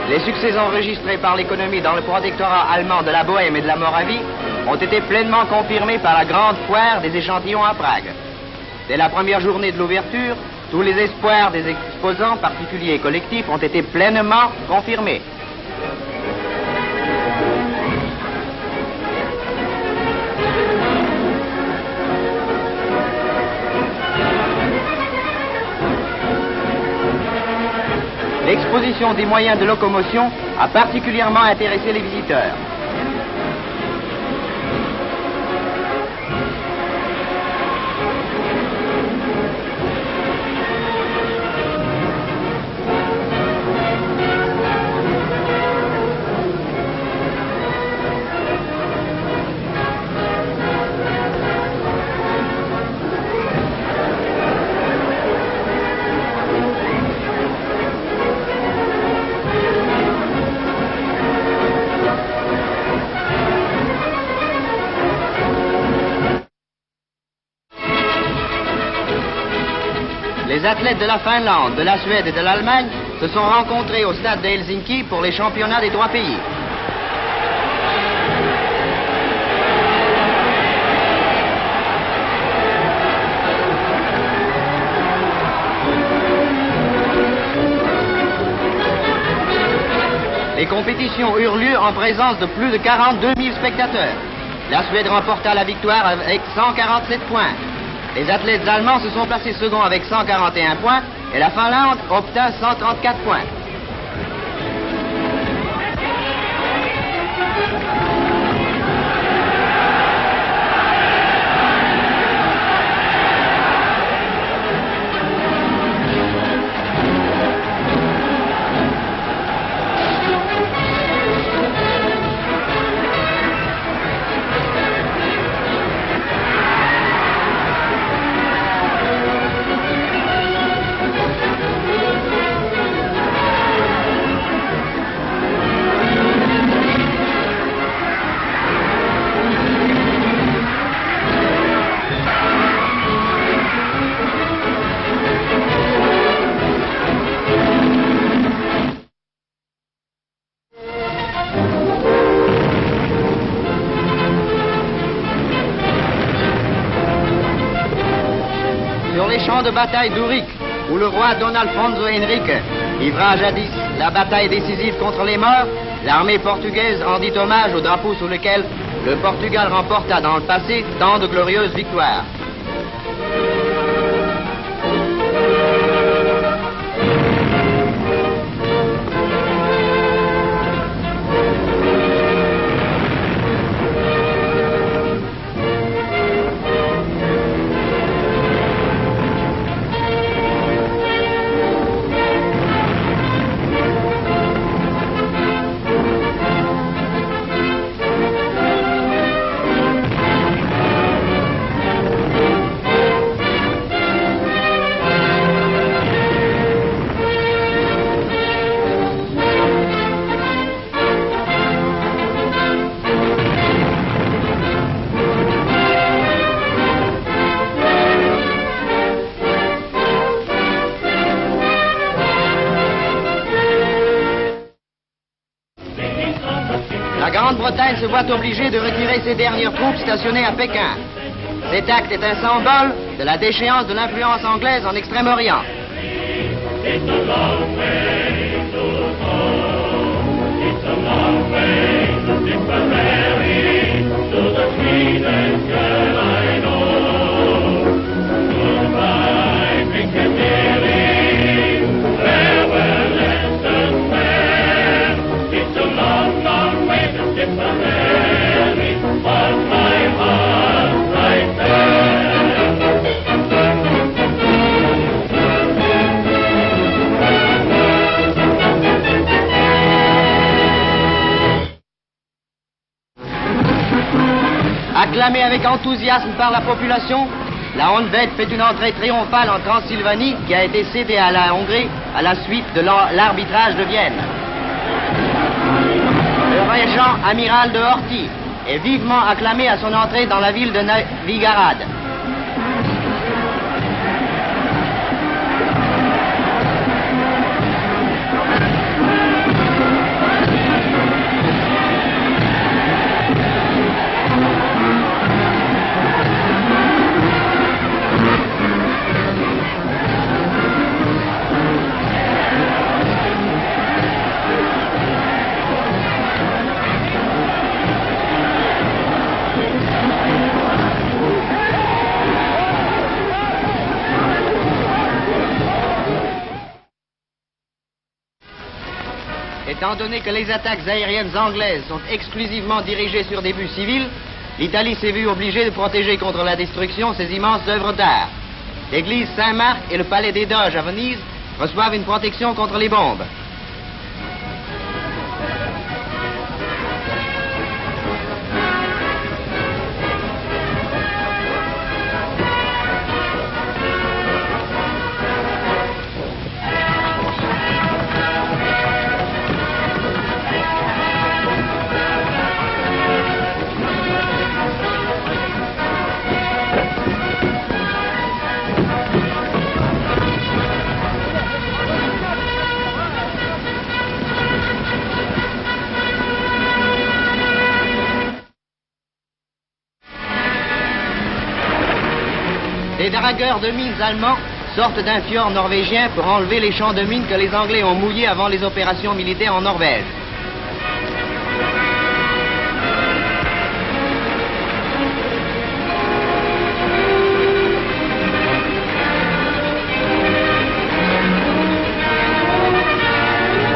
Les succès enregistrés par l'économie dans le protectorat allemand de la Bohême et de la Moravie ont été pleinement confirmés par la grande foire des échantillons à Prague. Dès la première journée de l'ouverture, tous les espoirs des exposants, particuliers et collectifs, ont été pleinement confirmés. L'exposition des moyens de locomotion a particulièrement intéressé les visiteurs. Les athlètes de la Finlande, de la Suède et de l'Allemagne se sont rencontrés au stade de Helsinki pour les championnats des 3 pays. Les compétitions eurent lieu en présence de plus de 42 000 spectateurs. La Suède remporta la victoire avec 147 points. Les athlètes allemands se sont placés seconds avec 141 points et la Finlande obtint 134 points. Champ de bataille d'Uric, où le roi Don Alfonso Henrique livra jadis la bataille décisive contre les morts, l'armée portugaise rendit hommage au drapeau sous lequel le Portugal remporta dans le passé tant de glorieuses victoires. La Grande-Bretagne se voit obligée de retirer ses dernières troupes stationnées à Pékin. Cet acte est un symbole de la déchéance de l'influence anglaise en Extrême-Orient. Acclamée avec enthousiasme par la population, la Honved fait une entrée triomphale en Transylvanie qui a été cédée à la Hongrie à la suite de l'arbitrage de Vienne. Le régent amiral de Horthy est vivement acclamé à son entrée dans la ville de Novigrad. Étant donné que les attaques aériennes anglaises sont exclusivement dirigées sur des buts civils, l'Italie s'est vue obligée de protéger contre la destruction ses immenses œuvres d'art. L'église Saint-Marc et le palais des Doges à Venise reçoivent une protection contre les bombes. Des dragueurs de mines allemands sortent d'un fjord norvégien pour enlever les champs de mines que les Anglais ont mouillés avant les opérations militaires en Norvège.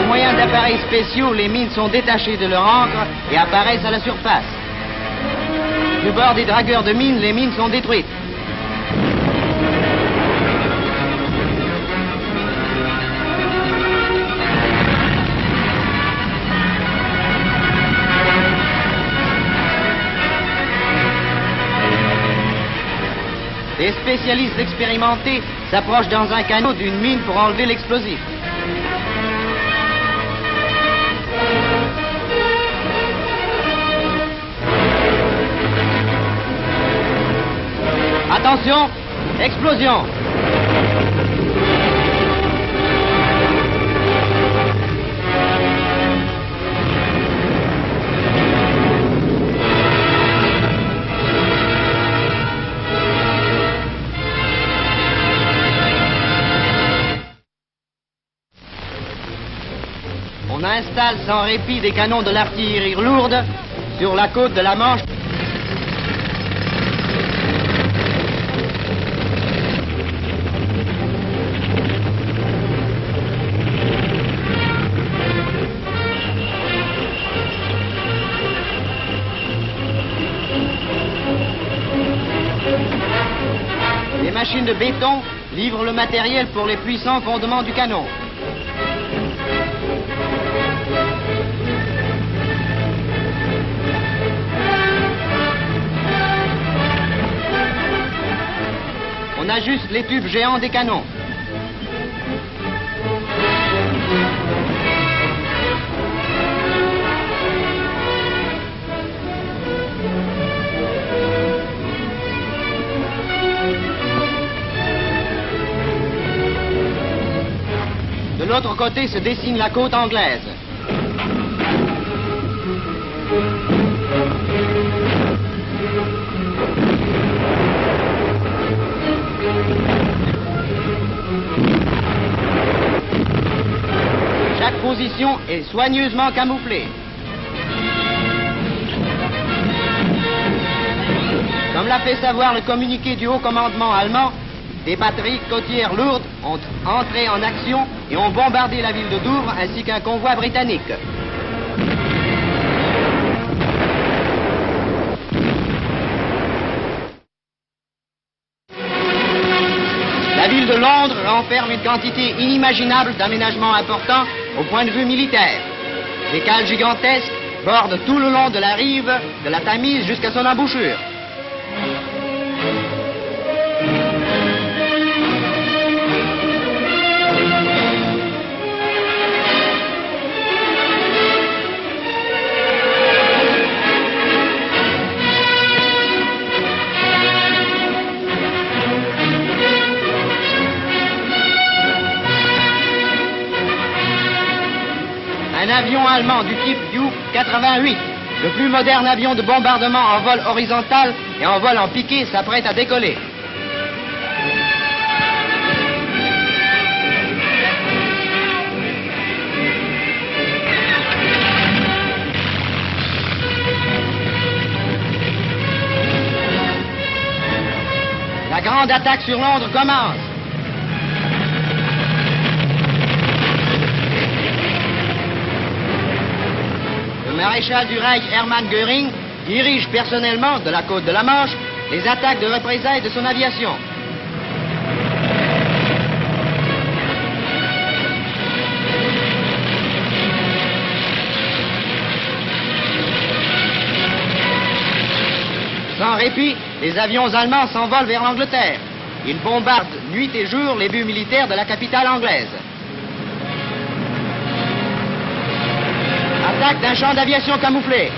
Au moyen d'appareils spéciaux, les mines sont détachées de leur encre et apparaissent à la surface. Du bord des dragueurs de mines, les mines sont détruites. Des spécialistes expérimentés s'approchent dans un canot d'une mine pour enlever l'explosif. Attention, explosion! On installe sans répit des canons de l'artillerie lourde sur la côte de la Manche. Les machines de béton livrent le matériel pour les puissants fondements du canon. On ajuste les tubes géants des canons. De l'autre côté se dessine la côte anglaise. Chaque position est soigneusement camouflée. Comme l'a fait savoir le communiqué du haut commandement allemand, des batteries côtières lourdes ont entré en action et ont bombardé la ville de Douvres ainsi qu'un convoi britannique. La ville de Londres renferme une quantité inimaginable d'aménagements importants au point de vue militaire. Des cales gigantesques bordent tout le long de la rive de la Tamise jusqu'à son embouchure. Un avion allemand du type U-88, le plus moderne avion de bombardement en vol horizontal et en vol en piqué, s'apprête à décoller. La grande attaque sur Londres commence. maréchal du Reich Hermann Göring dirige personnellement, de la côte de la Manche, les attaques de représailles de son aviation. Sans répit, les avions allemands s'envolent vers l'Angleterre. Ils bombardent nuit et jour les buts militaires de la capitale anglaise. Attaque d'un champ d'aviation camouflé.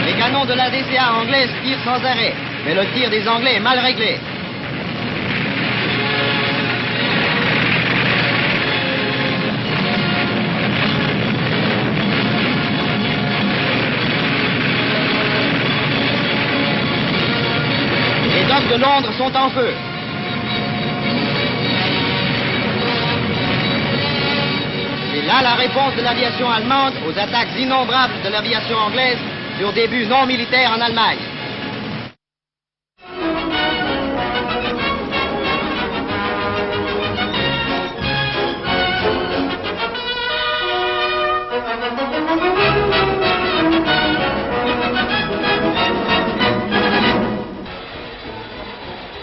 Les canons de la DCA anglaise tirent sans arrêt, mais le tir des Anglais est mal réglé. Les docks de Londres sont en feu. C'est là la réponse de l'aviation allemande aux attaques innombrables de l'aviation anglaise sur des buts non militaires en Allemagne.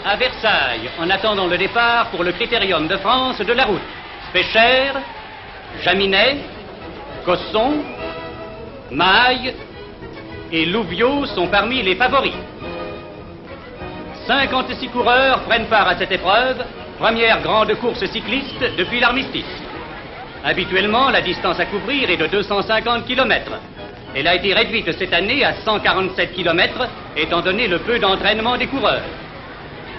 À Versailles, en attendant le départ pour le Critérium de France de la route, Pécher, Jaminet, Cosson, Maille et Louviot sont parmi les favoris. 56 coureurs prennent part à cette épreuve, première grande course cycliste depuis l'armistice. Habituellement, la distance à couvrir est de 250 km. Elle a été réduite cette année à 147 km, étant donné le peu d'entraînement des coureurs.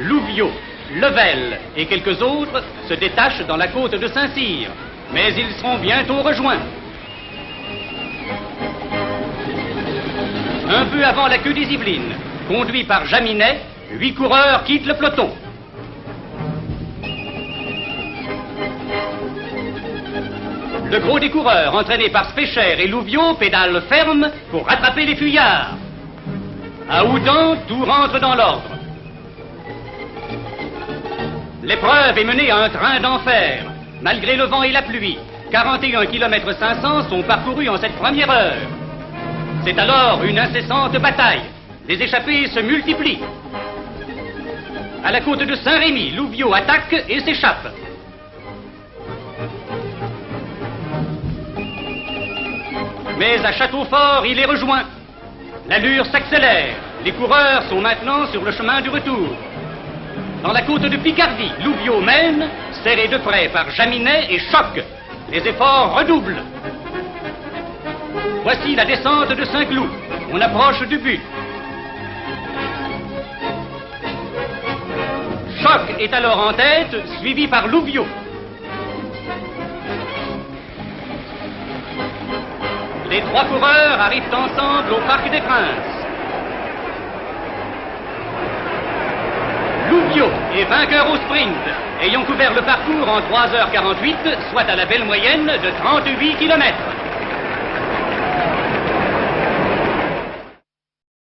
Louviot, Level et quelques autres se détachent dans la côte de Saint-Cyr, mais ils seront bientôt rejoints. Un peu avant la queue des Yvelines, conduit par Jaminet, 8 coureurs quittent le peloton. Le gros des coureurs, entraînés par Specher et Louviot, pédale ferme pour rattraper les fuyards. À Houdan, tout rentre dans l'ordre. L'épreuve est menée à un train d'enfer. Malgré le vent et la pluie, 41 km 500 sont parcourus en cette première heure. C'est alors une incessante bataille. Les échappées se multiplient. À la côte de Saint-Rémy, Louviot attaque et s'échappe. Mais à Châteaufort, il est rejoint. L'allure s'accélère. Les coureurs sont maintenant sur le chemin du retour. Dans la côte de Picardie, Louviot mène, serré de près par Jaminet et Choc. Les efforts redoublent. Voici la descente de Saint-Cloud. On approche du but. Choc est alors en tête, suivi par Louviot. Les trois coureurs arrivent ensemble au Parc des Princes. Louviot est vainqueur au sprint, ayant couvert le parcours en 3h48, soit à la belle moyenne de 38 km.